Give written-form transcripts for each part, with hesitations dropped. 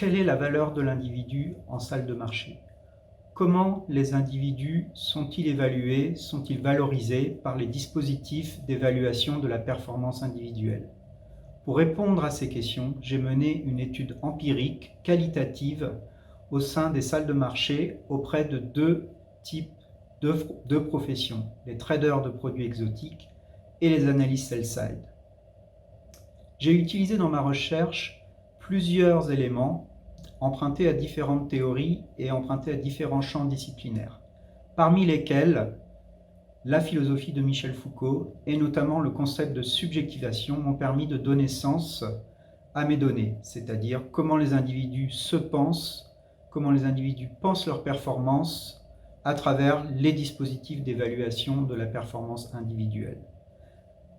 Quelle est la valeur de l'individu en salle de marché? Comment les individus sont-ils évalués, sont-ils valorisés par les dispositifs d'évaluation de la performance individuelle? Pour répondre à ces questions, j'ai mené une étude empirique, qualitative, au sein des salles de marché auprès de deux types de professions, les traders de produits exotiques et les analystes sell-side. J'ai utilisé dans ma recherche plusieurs éléments empruntés à différentes théories et empruntés à différents champs disciplinaires, parmi lesquels la philosophie de Michel Foucault et notamment le concept de subjectivation m'ont permis de donner sens à mes données, c'est-à-dire comment les individus se pensent, comment les individus pensent leur performance à travers les dispositifs d'évaluation de la performance individuelle.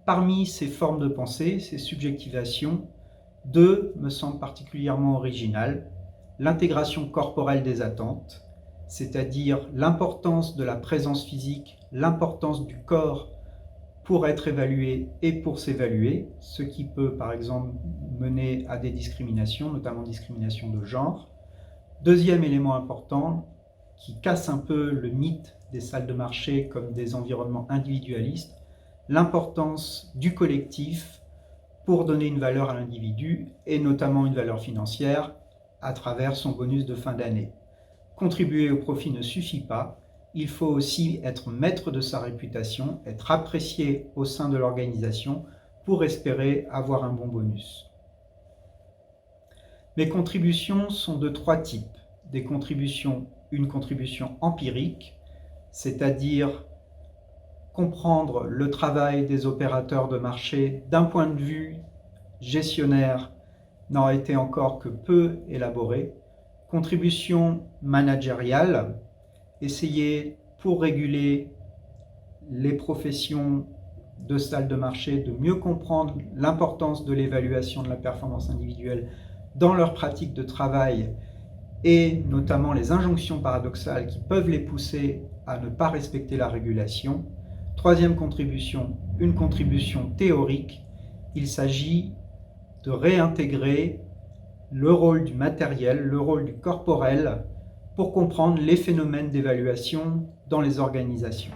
Parmi ces formes de pensée, ces subjectivations, deux me semblent particulièrement originales. L'intégration corporelle des attentes, c'est-à-dire l'importance de la présence physique, l'importance du corps pour être évalué et pour s'évaluer, ce qui peut par exemple mener à des discriminations, notamment discrimination de genre. Deuxième élément important, qui casse un peu le mythe des salles de marché comme des environnements individualistes, l'importance du collectif pour donner une valeur à l'individu et notamment une valeur financière à travers son bonus de fin d'année. Contribuer au profit ne suffit pas, il faut aussi être maître de sa réputation, être apprécié au sein de l'organisation pour espérer avoir un bon bonus. Mes contributions sont de trois types. Une contribution empirique, c'est-à-dire comprendre le travail des opérateurs de marché d'un point de vue gestionnaire n'a été encore que peu élaboré. Contribution managériale, essayer pour réguler les professions de salles de marché de mieux comprendre l'importance de l'évaluation de la performance individuelle dans leur pratique de travail et notamment les injonctions paradoxales qui peuvent les pousser à ne pas respecter la régulation. Troisième contribution, une contribution théorique. Il s'agit de réintégrer le rôle du matériel, le rôle du corporel pour comprendre les phénomènes d'évaluation dans les organisations.